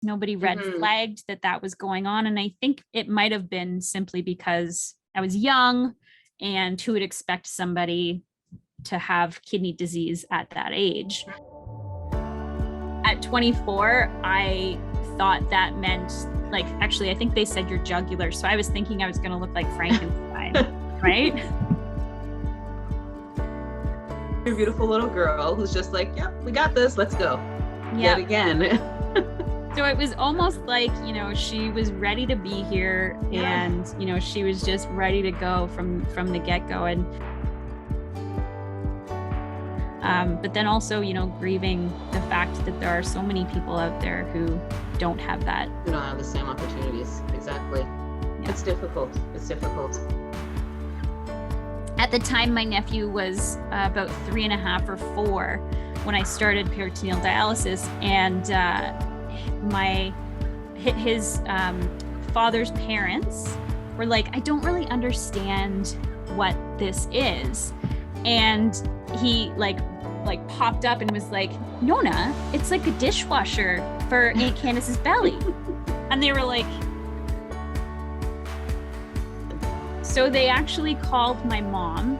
Nobody red flagged that was going on. And I think it might have been simply because I was young, and who would expect somebody to have kidney disease at that age. At 24, I thought that meant, like, actually, I think they said you're jugular. So I was thinking I was going to look like Frankenstein, right? Your beautiful little girl who's just like, yep, we got this. Let's go. Yet again. So it was almost like, she was ready to be here, and, she was just ready to go from the get-go. And but then also, grieving the fact that there are so many people out there who don't have that. Who don't have the same opportunities. Exactly. Yeah. It's difficult. At the time, my nephew was about 3.5 or 4 when I started peritoneal dialysis, and his father's parents were like, I don't really understand what this is. And he like popped up and was like, Nona, it's like a dishwasher for Aunt Candice's belly. And they were like, so they actually called my mom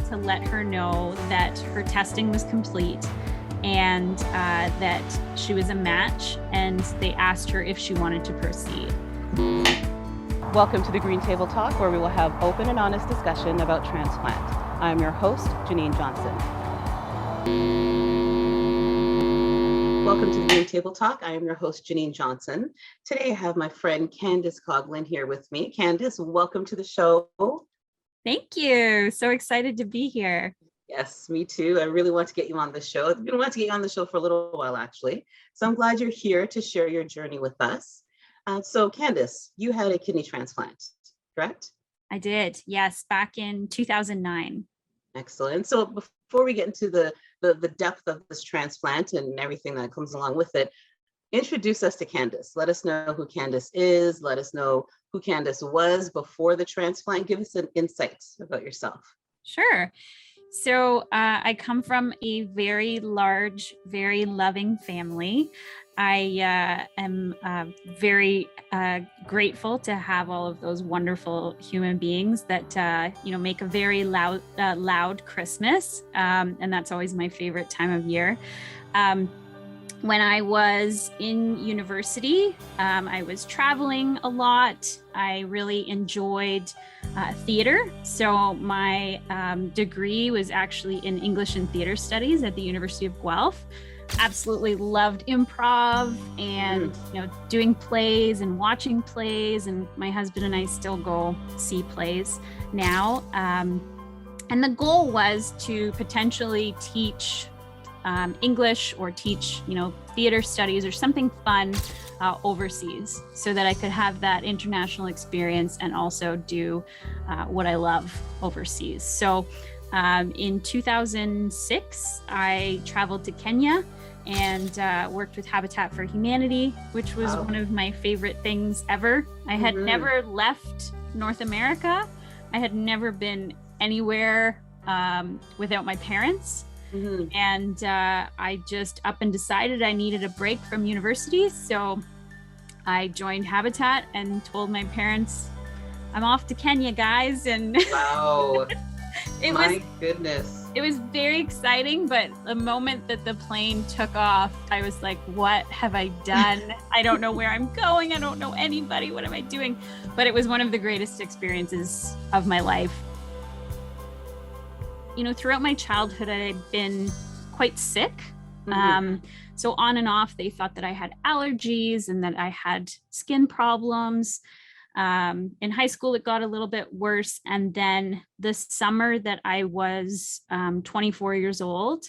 to let her know that her testing was complete and that she was a match, and they asked her if she wanted to proceed. Welcome to the Green Table Talk, where we will have open and honest discussion about transplant. I'm your host, Jennen Johnson. Welcome to the Green Table Talk. I am your host, Jennen Johnson. Today I have my friend Candice Coghlan here with me. Candice, welcome to the show. Thank you. So excited to be here. Yes, me too. I really want to get you on the show. I've been wanting to get you on the show for a little while, actually. So I'm glad you're here to share your journey with us. So Candice, you had a kidney transplant, correct? I did, yes, back in 2009. Excellent. So before we get into the depth of this transplant and everything that comes along with it, introduce us to Candice. Let us know who Candice is. Let us know who Candice was before the transplant. Give us an insight about yourself. Sure. So I come from a very large, very loving family. I am very grateful to have all of those wonderful human beings that make a very loud Christmas, and that's always my favorite time of year. When I was in university, I was traveling a lot. I really enjoyed theater. So my degree was actually in English and Theater Studies at the University of Guelph. Absolutely loved improv and doing plays and watching plays. And my husband and I still go see plays now. And the goal was to potentially teach English or teach, theater studies or something fun overseas, so that I could have that international experience and also do what I love overseas. So in 2006, I traveled to Kenya and worked with Habitat for Humanity, which was one of my favorite things ever. I had never left North America. I had never been anywhere without my parents. And I just up and decided I needed a break from university. So I joined Habitat and told my parents, I'm off to Kenya, guys. And wow, goodness. It was very exciting, but the moment that the plane took off, I was like, what have I done? I don't know where I'm going. I don't know anybody. What am I doing? But it was one of the greatest experiences of my life. Throughout my childhood, I had been quite sick. So on and off, they thought that I had allergies and that I had skin problems. In high school, it got a little bit worse. And then the summer that I was 24 years old,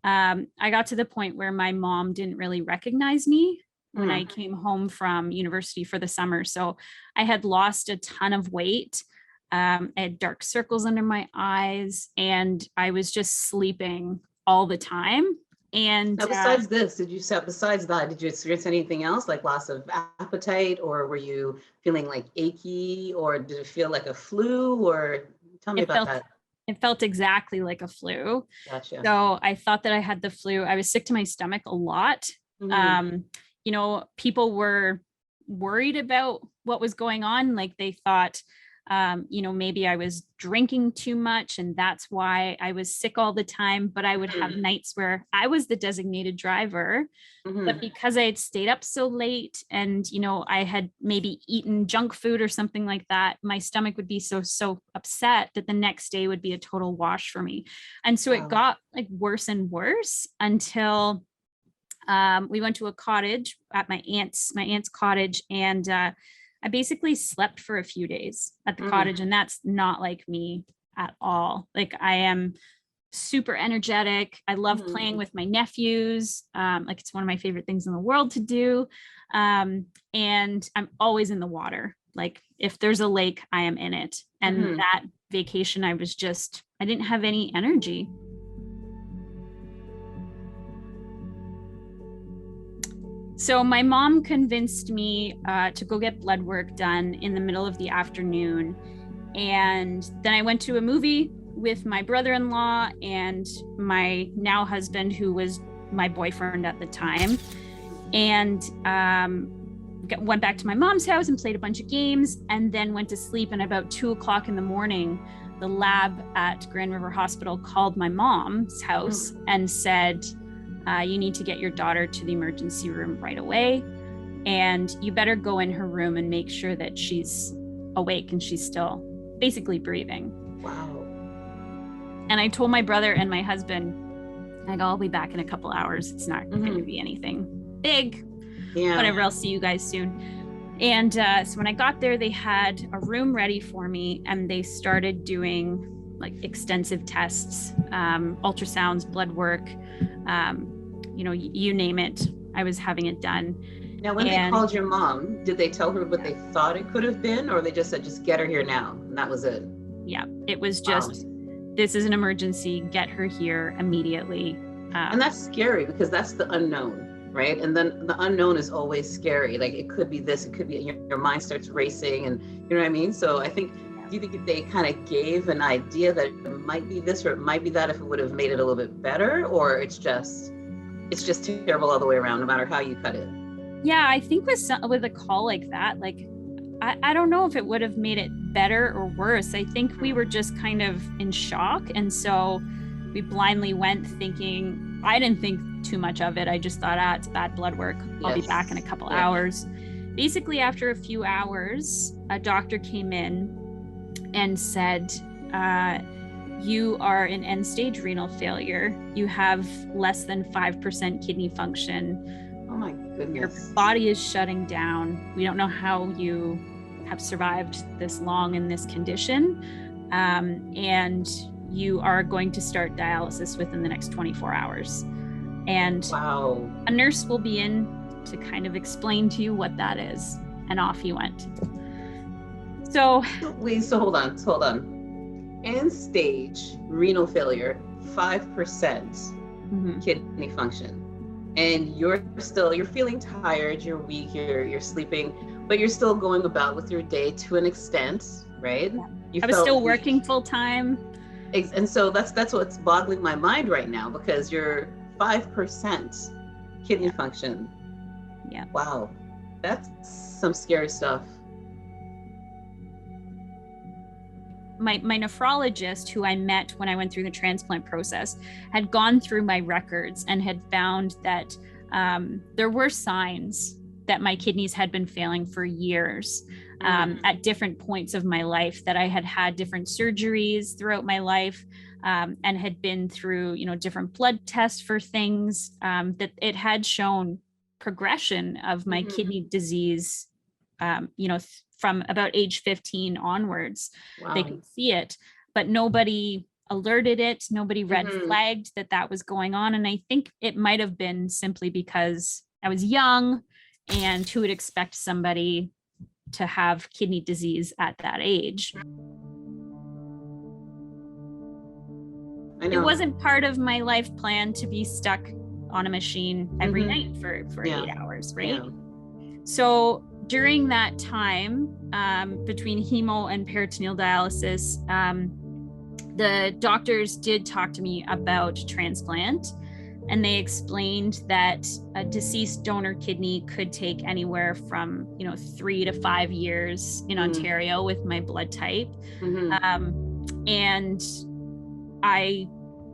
I got to the point where my mom didn't really recognize me when I came home from university for the summer. So I had lost a ton of weight. I had dark circles under my eyes, and I was just sleeping all the time. And now, besides that, did you experience anything else, like loss of appetite, or were you feeling like achy, or did it feel like a flu? Or tell me about that. It felt exactly like a flu. Gotcha. So I thought that I had the flu. I was sick to my stomach a lot. people were worried about what was going on. Like they thought, maybe I was drinking too much and that's why I was sick all the time. But I would have nights where I was the designated driver. But because I had stayed up so late and, I had maybe eaten junk food or something like that, my stomach would be so upset that the next day would be a total wash for me. And so it got like worse and worse until we went to a cottage at my aunt's cottage, and I basically slept for a few days at the cottage, and that's not like me at all. Like I am super energetic. I love playing with my nephews. Like it's one of my favorite things in the world to do. And I'm always in the water. Like if there's a lake, I am in it. And that vacation, I didn't have any energy. So my mom convinced me to go get blood work done in the middle of the afternoon. And then I went to a movie with my brother-in-law and my now husband, who was my boyfriend at the time, and went back to my mom's house and played a bunch of games, and then went to sleep. And about 2:00 in the morning, the lab at Grand River Hospital called my mom's house and said, you need to get your daughter to the emergency room right away. And you better go in her room and make sure that she's awake and she's still basically breathing. Wow. And I told my brother and my husband, I'll be back in a couple hours. It's not going to be anything big. Yeah. Whatever, I'll see you guys soon. And so when I got there, they had a room ready for me, and they started doing like extensive tests, ultrasounds, blood work, you name it. I was having it done. Now, when they called your mom, did they tell her what they thought it could have been, or they just said, just get her here now? And that was it. Yeah, it was just, this is an emergency, get her here immediately. And that's scary because that's the unknown, right? And then the unknown is always scary. Like it could be this, it could be, your mind starts racing, and you know what I mean? So I think, do you think they kind of gave an idea that it might be this or it might be that if it would have made it a little bit better, or it's just terrible all the way around, no matter how you cut it? Yeah, I think with a call like that, like I don't know if it would have made it better or worse. I think we were just kind of in shock, and so we blindly went thinking, I didn't think too much of it. I just thought, it's bad blood work. I'll be back in a couple hours. Basically, after a few hours, a doctor came in and said, you are in end-stage renal failure. You have less than 5% kidney function. Oh my goodness. Your body is shutting down. We don't know how you have survived this long in this condition. And you are going to start dialysis within the next 24 hours. And a nurse will be in to kind of explain to you what that is. And off he went. So hold on. End stage renal failure, 5% kidney function. And you're feeling tired, you're weak, you're sleeping, but you're still going about with your day to an extent, right? Yeah. I was still working full time. And so that's what's boggling my mind right now, because you're 5% kidney function. Yeah. Wow. That's some scary stuff. My nephrologist, who I met when I went through the transplant process, had gone through my records and had found that there were signs that my kidneys had been failing for years at different points of my life, that I had had different surgeries throughout my life and had been through, different blood tests for things, that it had shown progression of my kidney disease, from about age 15 onwards. Wow. They could see it, but nobody alerted it. Nobody red flagged that was going on. And I think it might have been simply because I was young, and who would expect somebody to have kidney disease at that age? I know. It wasn't part of my life plan to be stuck on a machine every night for 8 hours, right? Yeah. So during that time, between hemo and peritoneal dialysis, the doctors did talk to me about transplant. and they explained that a deceased donor kidney could take anywhere from 3 to 5 years in Ontario with my blood type. And I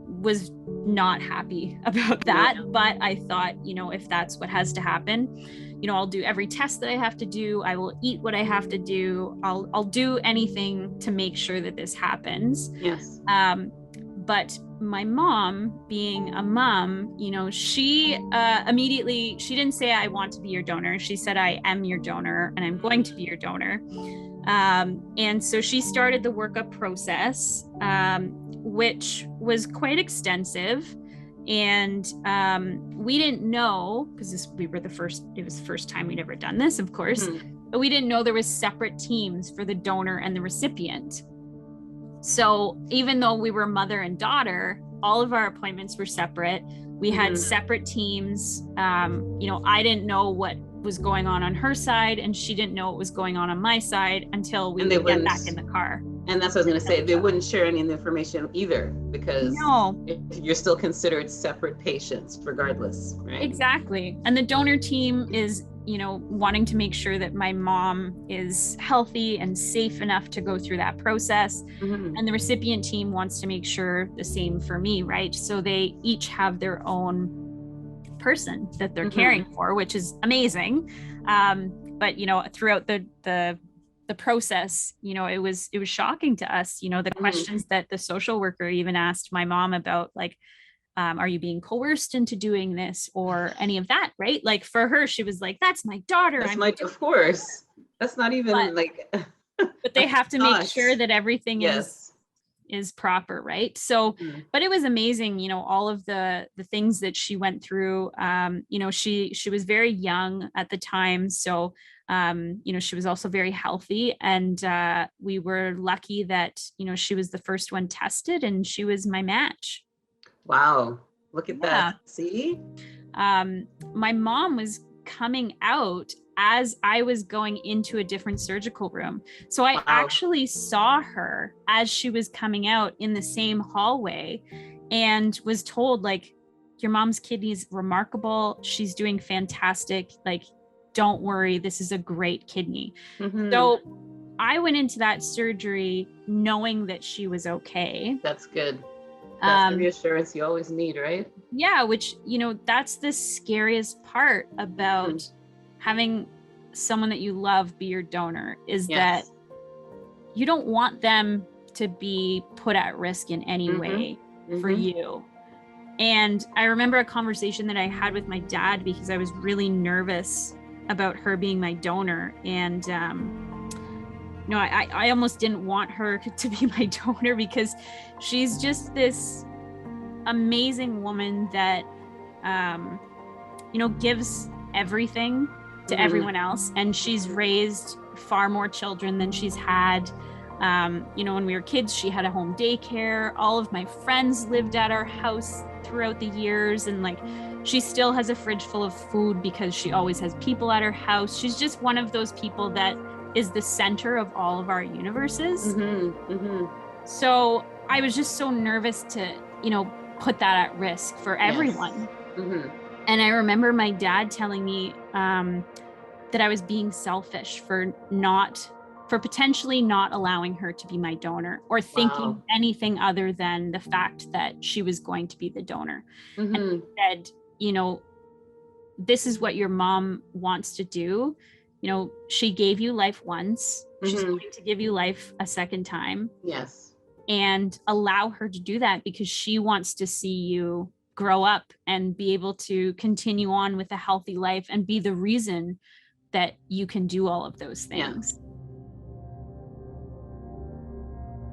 was not happy about that, but I thought, if that's what has to happen, I'll do every test that I have to do. I will eat what I have to do. I'll do anything to make sure that this happens. Yes. But my mom, being a mom, she immediately, she didn't say, I want to be your donor. She said, I am your donor and I'm going to be your donor. And so she started the workup process, which was quite extensive. And we didn't know, because it was the first time we'd ever done this, of course, but we didn't know there was separate teams for the donor and the recipient. So even though we were mother and daughter, all of our appointments were separate. We had separate teams. I didn't know what was going on her side, and she didn't know what was going on my side until we would get back in the car. And that's what I was going to say. They wouldn't share any of the information either, because you're still considered separate patients regardless, right? Exactly. And the donor team is, wanting to make sure that my mom is healthy and safe enough to go through that process. And the recipient team wants to make sure the same for me, right? So they each have their own person that they're caring for, which is amazing. But throughout the process, it was shocking to us, the questions that the social worker even asked my mom about, like, are you being coerced into doing this or any of that, right? Like for her, she was like, that's my daughter. Of course. That's not even but they have to make sure that everything is proper, right? So, but it was amazing, all of the things that she went through. She was very young at the time. So, she was also very healthy, and we were lucky that, she was the first one tested and she was my match. Wow. Look at that. See? My mom was coming out as I was going into a different surgical room. So I actually saw her as she was coming out in the same hallway, and was told, like, your mom's kidney is remarkable. She's doing fantastic. Like, don't worry. This is a great kidney. So I went into that surgery knowing that she was okay. That's good. That's the reassurance you always need, right? Yeah, which, that's the scariest part about having someone that you love be your donor, is that you don't want them to be put at risk in any way for you. And I remember a conversation that I had with my dad, because I was really nervous about her being my donor. And, I almost didn't want her to be my donor, because she's just this amazing woman that, gives everything to everyone else. And she's raised far more children than she's had. When we were kids, she had a home daycare. All of my friends lived at our house throughout the years. And she still has a fridge full of food because she always has people at her house. She's just one of those people that is the center of all of our universes. So I was just so nervous to, put that at risk for everyone. And I remember my dad telling me that I was being selfish for potentially not allowing her to be my donor, or thinking anything other than the fact that she was going to be the donor. And he said, this is what your mom wants to do. She gave you life once. She's going to give you life a second time. Yes. And allow her to do that, because she wants to see you grow up and be able to continue on with a healthy life and be the reason that you can do all of those things.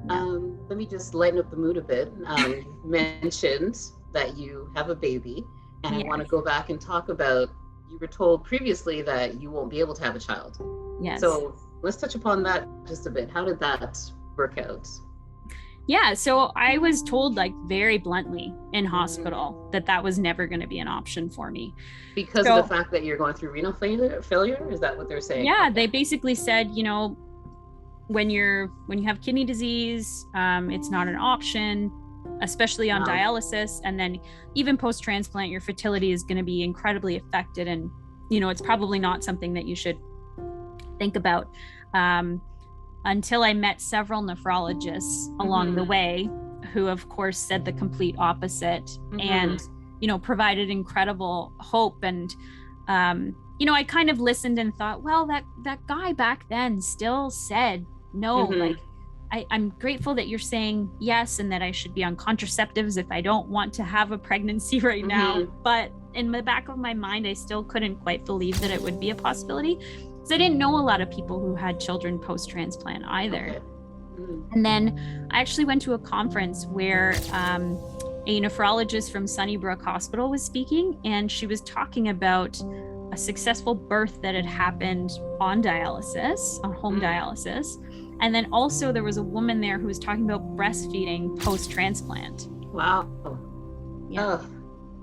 Let me just lighten up the mood a bit. You mentioned that you have a baby, and I want to go back and talk about, you were told previously that you won't be able to have a child. Yes. So let's touch upon that just a bit. How did that work out? Yeah, so I was told, like, very bluntly in hospital that was never going to be an option for me. Because of the fact that you're going through renal failure? Is that what they're saying? Yeah, they basically said, when you have kidney disease, it's not an option. especially on Wow. dialysis. And then even post-transplant, your fertility is going to be incredibly affected. And, you know, it's probably not something that you should think about. Until I met several nephrologists along the way, who of course said the complete opposite, and, you know, provided incredible hope. And, you know, I kind of listened and thought, well, that guy back then still said no. Like, I'm grateful that you're saying yes, and that I should be on contraceptives if I don't want to have a pregnancy right now. But in the back of my mind, I still couldn't quite believe that it would be a possibility, because I didn't know a lot of people who had children post-transplant either. And then I actually went to a conference where a nephrologist from Sunnybrook Hospital was speaking, and she was talking about a successful birth that had happened on dialysis, on home dialysis. And then also there was a woman there who was talking about breastfeeding post-transplant. Wow. Yeah.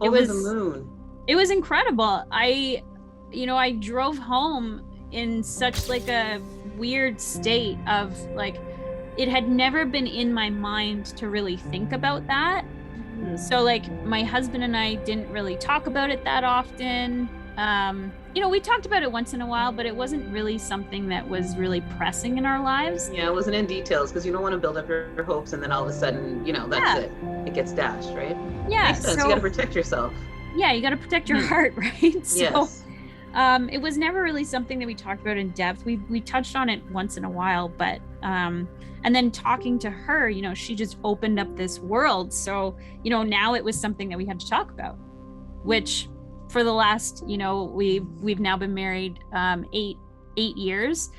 Over the moon. It was incredible. I drove home in such like a weird state of like, it had never been in my mind to really think about that. So like my husband and I didn't really talk about it that often. You know, we talked about it once in a while, but it wasn't really something that was really pressing in our lives. Yeah, it wasn't in details, because you don't want to build up your hopes and then all of a sudden, you know, that's it. It gets dashed, right? Yeah. Makes sense. You got to protect yourself. Yeah, you got to protect your heart, right? So, yes. It was never really something that we talked about in depth. We touched on it once in a while, but and then talking to her, you know, she just opened up this world. So, you know, now it was something that we had to talk about, which for the last, you know, we've now been married 8 years.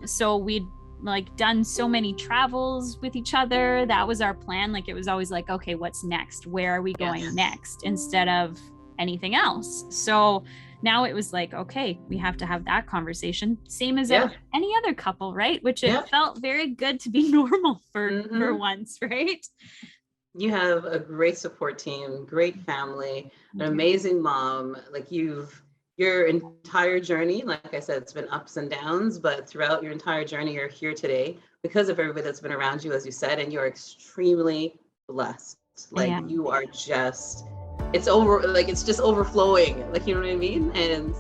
So we'd like done so many travels with each other. That was our plan. Like, it was always like, okay, what's next? Where are we going next? Instead of anything else. So now it was like, okay, we have to have that conversation. Same as any other couple, right? Which it felt very good to be normal for once, right? You have a great support team, great family, an amazing mom. Like, your entire journey, like I said, it's been ups and downs, but throughout your entire journey, you're here today because of everybody that's been around you, as you said, and you're extremely blessed. Like, you are just, it's just overflowing. Like, you know what I mean? And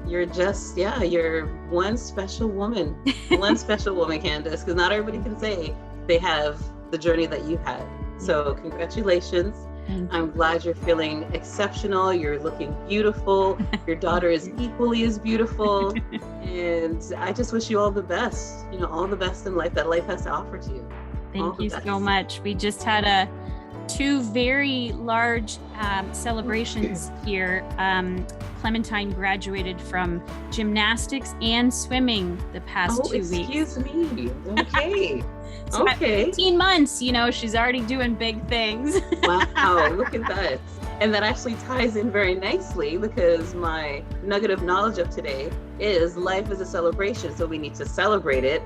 you're just, you're one special woman, Candice, because not everybody can say they have the journey that you had. So congratulations. I'm glad you're feeling exceptional. You're looking beautiful. Your daughter is equally as beautiful. And I just wish you all the best, you know, all the best in life that life has to offer to you. Thank you so much. We just had two very large celebrations here. Clementine graduated from gymnastics and swimming the past 2 weeks. Excuse me. Okay. So okay. 15 months, you know, she's already doing big things. Wow, look at that. And that actually ties in very nicely, because my nugget of knowledge of today is life is a celebration. So we need to celebrate it.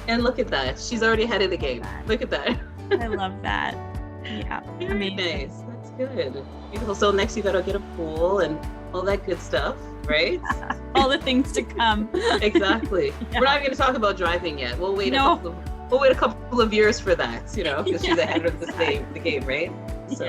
And look at that. She's already ahead of the game. Look at that. I love that. Yeah. Very nice. That's good. Beautiful. So next you got to get a pool and all that good stuff, right? All the things to come. Exactly. Yeah. We're not going to talk about driving yet. We'll wait a couple of years for that, you know, because she's ahead of the game, right? So,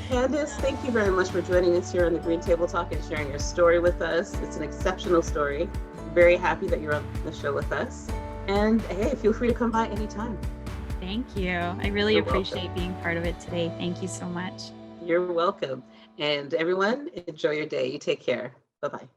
Candice, thank you very much for joining us here on the Green Table Talk and sharing your story with us. It's an exceptional story. Very happy that you're on the show with us. And hey, feel free to come by anytime. Thank you. I really appreciate being part of it today. Thank you so much. You're welcome. And everyone, enjoy your day. You take care. Bye-bye.